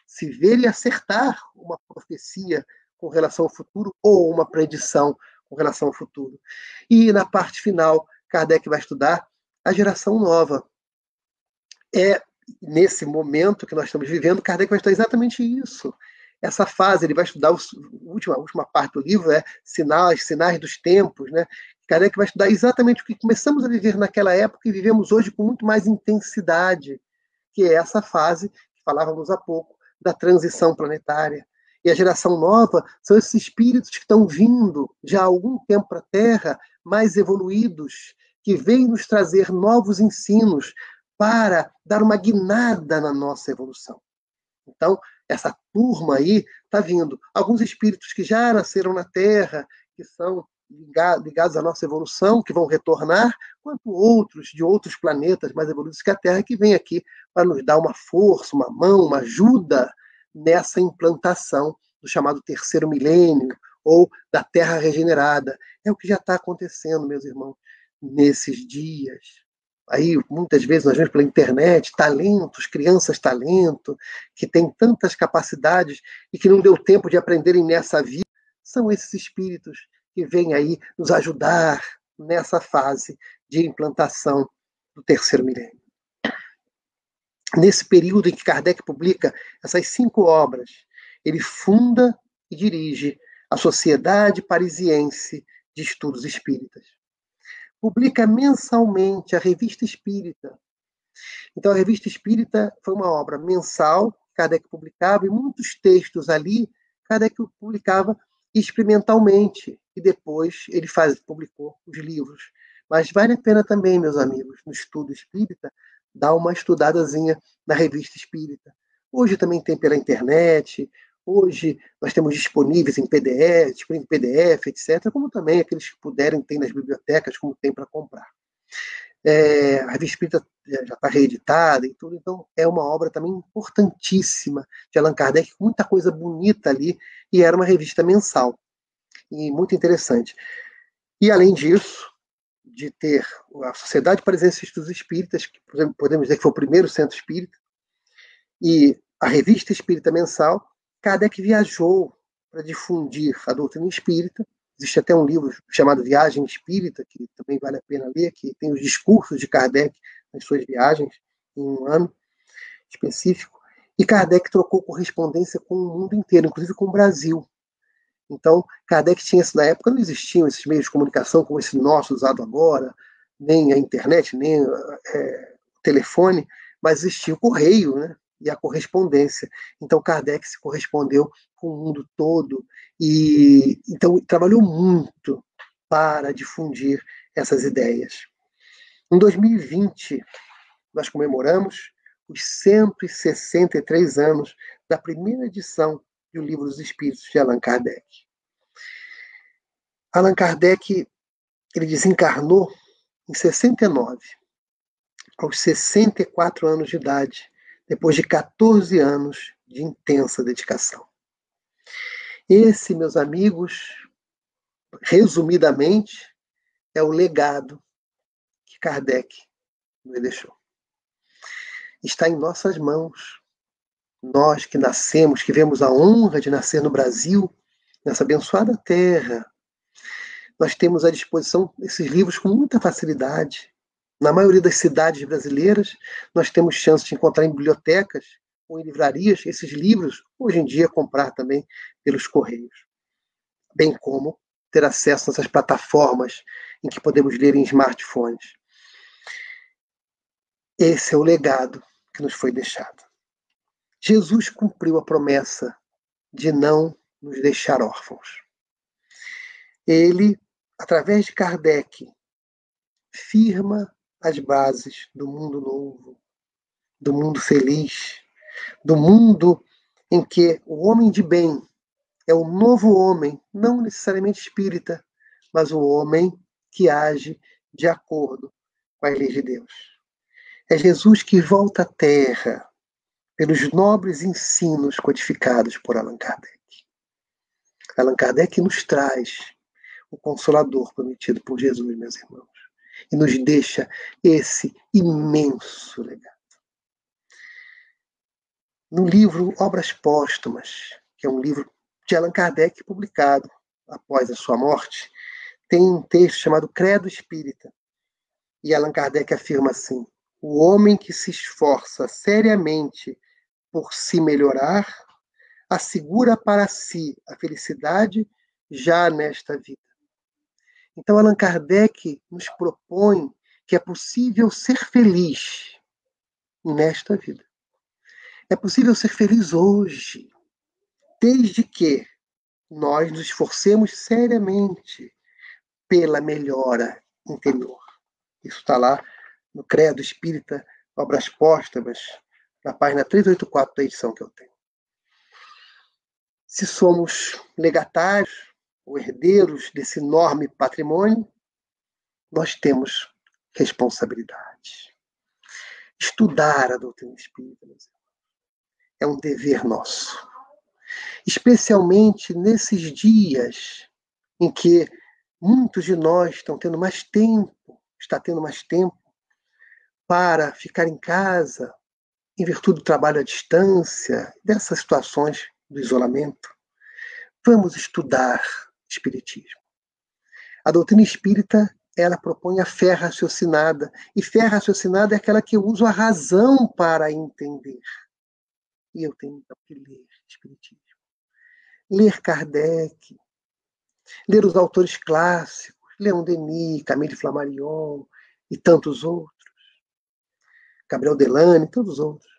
se ver e acertar uma profecia com relação ao futuro ou uma predição com relação ao futuro. E na parte final, Kardec vai estudar a geração nova. É nesse momento que nós estamos vivendo, Kardec vai estudar exatamente isso. Essa fase, ele vai estudar, a última parte do livro é sinais dos tempos, né? Kardec vai estudar exatamente o que começamos a viver naquela época e vivemos hoje com muito mais intensidade, que é essa fase que falávamos há pouco, da transição planetária. E a geração nova são esses espíritos que estão vindo já há algum tempo para a Terra, mais evoluídos, que vêm nos trazer novos ensinos para dar uma guinada na nossa evolução. Então, essa turma aí está vindo. Alguns espíritos que já nasceram na Terra, que são ligados à nossa evolução, que vão retornar, quanto outros de outros planetas mais evoluídos que a Terra, que vêm aqui para nos dar uma força, uma mão, uma ajuda nessa implantação do chamado terceiro milênio, ou da Terra regenerada. É o que já está acontecendo, meus irmãos, nesses dias. Aí, muitas vezes, nós vemos pela internet talentos, crianças talento, que têm tantas capacidades e que não deu tempo de aprenderem nessa vida. São esses espíritos que vêm aí nos ajudar nessa fase de implantação do terceiro milênio. Nesse período em que Kardec publica essas 5 obras, ele funda e dirige a Sociedade Parisiense de Estudos Espíritas. Publica mensalmente a Revista Espírita. Então, a Revista Espírita foi uma obra mensal, Kardec publicava, e muitos textos ali, Kardec publicava experimentalmente, e depois ele publicou os livros. Mas vale a pena também, meus amigos, no estudo espírita, dar uma estudadazinha na Revista Espírita. Hoje também tem pela internet, hoje nós temos disponíveis em PDF, etc., como também aqueles que puderem ter nas bibliotecas, como tem para comprar. A Revista Espírita já está reeditada e tudo, então é uma obra também importantíssima de Allan Kardec, com muita coisa bonita ali, e era uma revista mensal, e muito interessante. E além disso, de ter a Sociedade Parisiense de Estudos Espíritas, que podemos dizer que foi o primeiro centro espírita, e a Revista Espírita Mensal, Kardec viajou para difundir a doutrina espírita. Existe até um livro chamado Viagem Espírita, que também vale a pena ler, que tem os discursos de Kardec nas suas viagens, em um ano específico. E Kardec trocou correspondência com o mundo inteiro, inclusive com o Brasil. Então, Kardec tinha, na época, não existiam esses meios de comunicação como esse nosso usado agora, nem a internet, nem o telefone, mas existia o correio, né? E a correspondência. Então, Kardec se correspondeu com o mundo todo e então trabalhou muito para difundir essas ideias. Em 2020, nós comemoramos os 163 anos da primeira edição do Livro dos Espíritos de Allan Kardec. Allan Kardec, ele desencarnou em 69, aos 64 anos de idade, depois de 14 anos de intensa dedicação. Esse, meus amigos, resumidamente, é o legado que Kardec nos deixou. Está em nossas mãos. Nós que nascemos, que vemos a honra de nascer no Brasil, nessa abençoada terra, nós temos à disposição esses livros com muita facilidade. Na maioria das cidades brasileiras, nós temos chance de encontrar em bibliotecas ou em livrarias esses livros, hoje em dia comprar também pelos correios. Bem como ter acesso a essas plataformas em que podemos ler em smartphones. Esse é o legado que nos foi deixado. Jesus cumpriu a promessa de não nos deixar órfãos. Ele, através de Kardec, firma as bases do mundo novo, do mundo feliz, do mundo em que o homem de bem é o novo homem, não necessariamente espírita, mas o homem que age de acordo com as leis de Deus. É Jesus que volta à Terra pelos nobres ensinos codificados por Allan Kardec. Allan Kardec nos traz o Consolador prometido por Jesus, meus irmãos, e nos deixa esse imenso legado. No livro Obras Póstumas, que é um livro de Allan Kardec publicado após a sua morte, tem um texto chamado Credo Espírita. E Allan Kardec afirma assim: o homem que se esforça seriamente por se melhorar, assegura para si a felicidade já nesta vida. Então, Allan Kardec nos propõe que é possível ser feliz nesta vida. É possível ser feliz hoje, desde que nós nos esforcemos seriamente pela melhora interior. Isso está lá no Credo Espírita, Obras Póstumas, na página 384 da edição que eu tenho. Se somos legatários ou herdeiros desse enorme patrimônio, nós temos responsabilidade. Estudar a doutrina espírita é um dever nosso. Especialmente nesses dias em que muitos de nós está tendo mais tempo para ficar em casa, em virtude do trabalho à distância, dessas situações do isolamento. Vamos estudar Espiritismo. A doutrina espírita, ela propõe a fé raciocinada, e fé raciocinada é aquela que eu uso a razão para entender. E eu tenho então que ler Espiritismo. Ler Kardec, ler os autores clássicos, Leon Denis, Camille Flammarion e tantos outros, Gabriel Delane e tantos outros.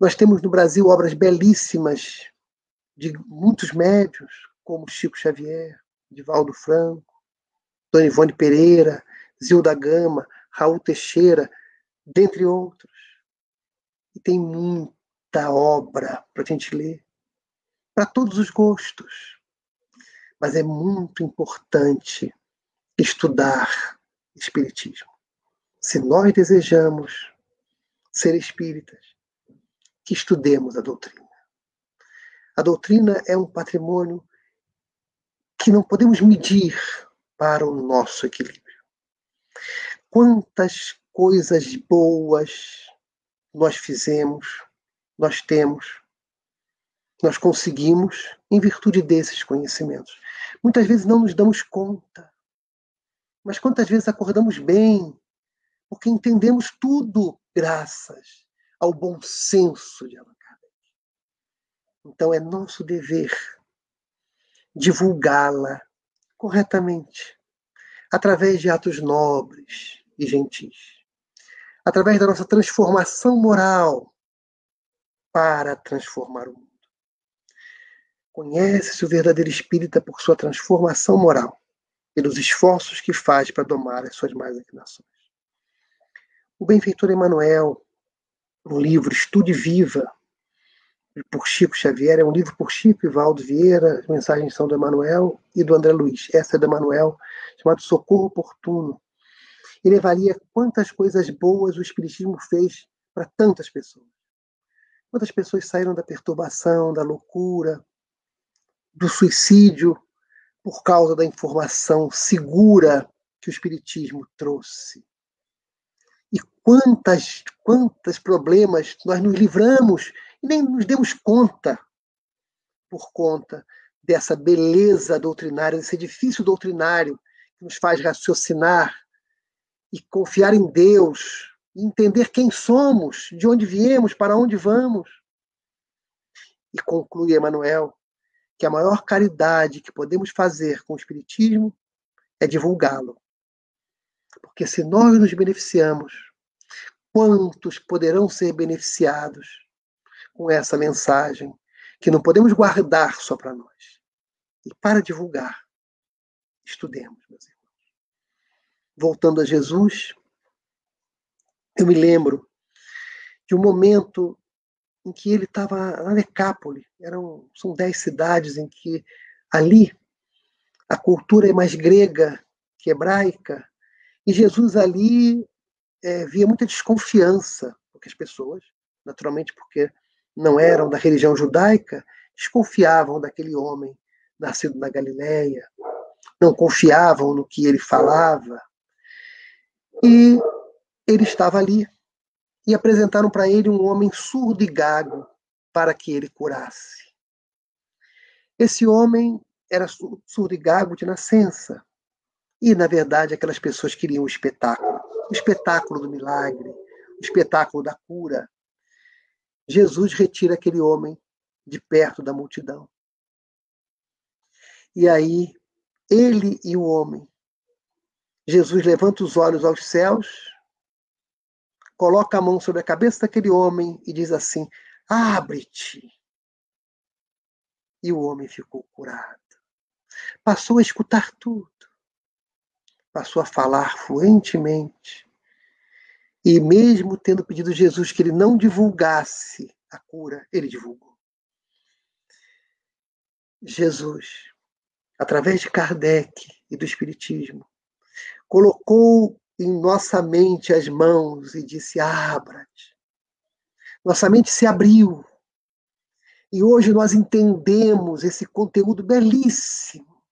Nós temos no Brasil obras belíssimas de muitos médiuns, como Chico Xavier, Divaldo Franco, Dona Ivone Pereira, Zilda Gama, Raul Teixeira, dentre outros. E tem muita obra para a gente ler, para todos os gostos. Mas é muito importante estudar Espiritismo. Se nós desejamos ser espíritas, que estudemos a doutrina. A doutrina é um patrimônio que não podemos medir para o nosso equilíbrio. Quantas coisas boas nós fizemos, nós temos, nós conseguimos em virtude desses conhecimentos. Muitas vezes não nos damos conta, mas quantas vezes acordamos bem, porque entendemos tudo graças ao bom senso de Allan Kardec. Então é nosso dever divulgá-la corretamente, através de atos nobres e gentis, através da nossa transformação moral para transformar o mundo. Conhece-se o verdadeiro espírita por sua transformação moral, pelos esforços que faz para domar as suas más inclinações. O benfeitor Emmanuel, no livro Estude Viva, por Chico Xavier, é um livro por Chico e Valdo Vieira, as mensagens são do Emmanuel e do André Luiz. Essa é do Emmanuel, chamado Socorro Oportuno. Ele avalia quantas coisas boas o Espiritismo fez para tantas pessoas. Quantas pessoas saíram da perturbação, da loucura, do suicídio, por causa da informação segura que o Espiritismo trouxe. E quantos problemas nós nos livramos e nem nos demos conta por conta dessa beleza doutrinária, desse edifício doutrinário que nos faz raciocinar e confiar em Deus, e entender quem somos, de onde viemos, para onde vamos. E conclui Emmanuel que a maior caridade que podemos fazer com o Espiritismo é divulgá-lo. Porque se nós nos beneficiamos, quantos poderão ser beneficiados com essa mensagem que não podemos guardar só para nós? E para divulgar, Estudemos, meus irmãos. Voltando a Jesus, eu me lembro de um momento em que ele estava na Decápole. São 10 cidades em que ali a cultura é mais grega que hebraica, e Jesus ali via muita desconfiança, porque as pessoas, naturalmente porque não eram da religião judaica, desconfiavam daquele homem nascido na Galileia, não confiavam no que ele falava. E ele estava ali, e apresentaram para ele um homem surdo e gago para que ele curasse. Esse homem era surdo e gago de nascença. E, na verdade, aquelas pessoas queriam o espetáculo do milagre, o espetáculo da cura. Jesus retira aquele homem de perto da multidão. E aí, ele e o homem, Jesus levanta os olhos aos céus, coloca a mão sobre a cabeça daquele homem e diz assim: abre-te. E o homem ficou curado. Passou a escutar tudo. Passou a falar fluentemente. E mesmo tendo pedido a Jesus que ele não divulgasse a cura, ele divulgou. Jesus, através de Kardec e do Espiritismo, colocou em nossa mente as mãos e disse: abra-te. Nossa mente se abriu. E hoje nós entendemos esse conteúdo belíssimo,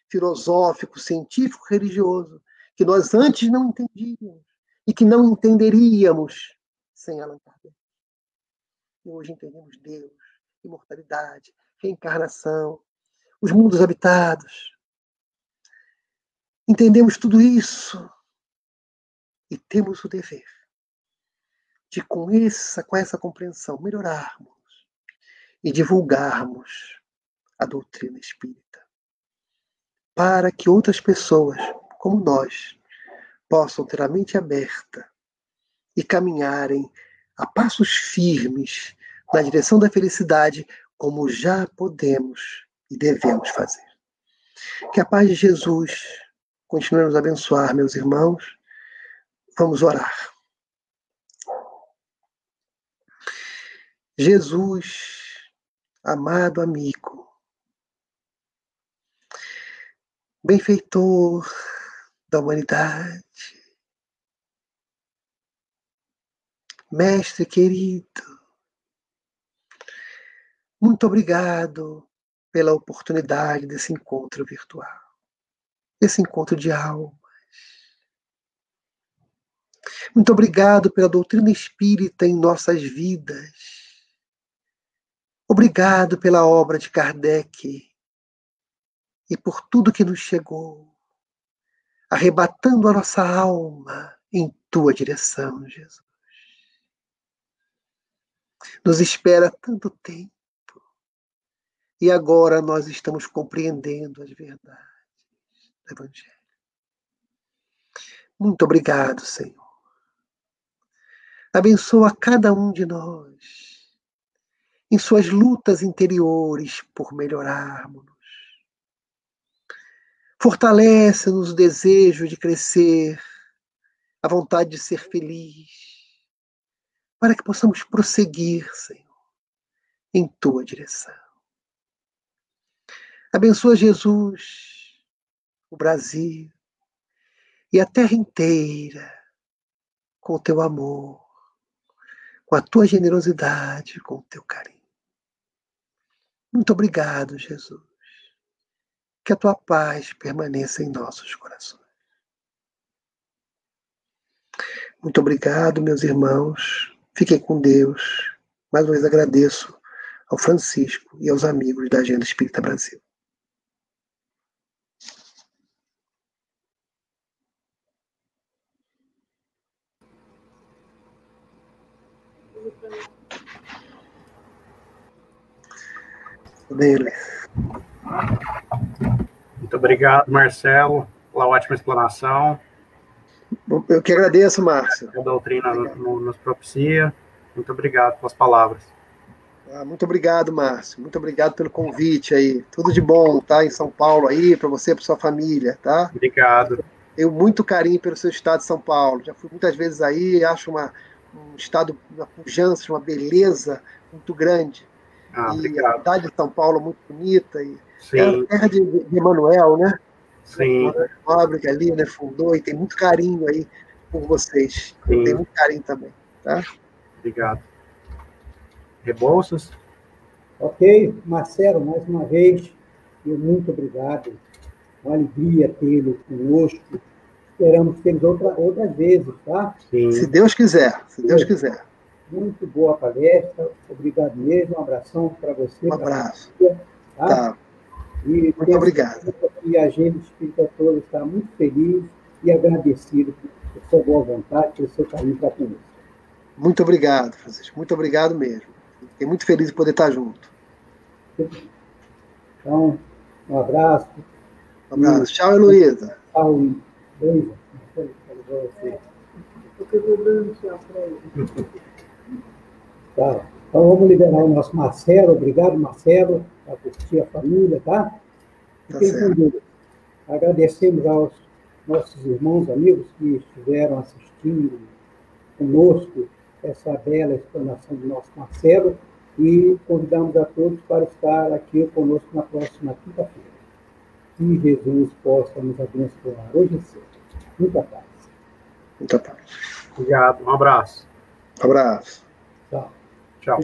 filosófico, científico, religioso, que nós antes não entendíamos e que não entenderíamos sem Allan Kardec. E hoje entendemos Deus, imortalidade, reencarnação, os mundos habitados. Entendemos tudo isso e temos o dever de, com essa compreensão, melhorarmos e divulgarmos a doutrina espírita, para que outras pessoas, como nós, possam ter a mente aberta e caminharem a passos firmes na direção da felicidade, como já podemos e devemos fazer. Que a paz de Jesus continue a nos abençoar, meus irmãos. Vamos orar. Jesus, amado amigo, benfeitor da humanidade, mestre querido, muito obrigado pela oportunidade desse encontro virtual, desse encontro de almas. Muito obrigado pela doutrina espírita em nossas vidas. Obrigado pela obra de Kardec e por tudo que nos chegou, arrebatando a nossa alma em tua direção, Jesus. Nos espera tanto tempo e agora nós estamos compreendendo as verdades do Evangelho. Muito obrigado, Senhor. Abençoa cada um de nós em suas lutas interiores por melhorarmos. Fortalece-nos o desejo de crescer, a vontade de ser feliz, para que possamos prosseguir, Senhor, em tua direção. Abençoa, Jesus, o Brasil e a terra inteira com o teu amor, com a tua generosidade, com o teu carinho. Muito obrigado, Jesus. Que a tua paz permaneça em nossos corações. Muito obrigado, meus irmãos. Fiquem com Deus. Mais uma vez agradeço ao Francisco e aos amigos da Agenda Espírita Brasil. Muito obrigado, Marcelo, pela ótima explanação. Eu que agradeço, Márcio. A doutrina nos propicia. Muito obrigado pelas palavras. Muito obrigado, Márcio. Muito obrigado pelo convite aí. Tudo de bom, tá? Em São Paulo aí, para você e para sua família, tá? Obrigado. Eu muito carinho pelo seu estado de São Paulo. Já fui muitas vezes aí, acho um estado, uma pujança, uma beleza muito grande. E obrigado. a cidade de São Paulo muito bonita. E Sim. é a terra de Emanuel, né? Sim. Uma fábrica ali, né? Fundou e tem muito carinho aí por vocês. Sim. Eu tenho muito carinho também, tá? Obrigado. Rebouças? Ok, Marcelo, mais uma vez, muito obrigado. Uma alegria tê-lo conosco. Esperamos tê-lo outras vezes, tá? Sim. Se Deus quiser, se Deus quiser. Muito boa palestra, obrigado mesmo, um abração para você. Um abraço. Tá? E muito obrigado. E a Agenda Espírita toda está muito feliz e agradecido por sua boa vontade, pelo seu carinho para conosco. Muito obrigado, Francisco, muito obrigado mesmo. Fiquei muito feliz de poder estar junto. Então, um abraço. Um abraço. Tchau, Heloísa. Tchau, Heloísa. Tá. Então, vamos liberar o nosso Marcelo. Obrigado, Marcelo, para curtir a família, tá? Fiquem com Deus. Agradecemos aos nossos irmãos, amigos que estiveram assistindo conosco essa bela explanação do nosso Marcelo e convidamos a todos para estar aqui conosco na próxima quinta-feira. Que Jesus possa nos abençoar hoje e sempre. Muita paz. Muita paz. Obrigado. Um abraço. Um abraço. Tchau. Tchau.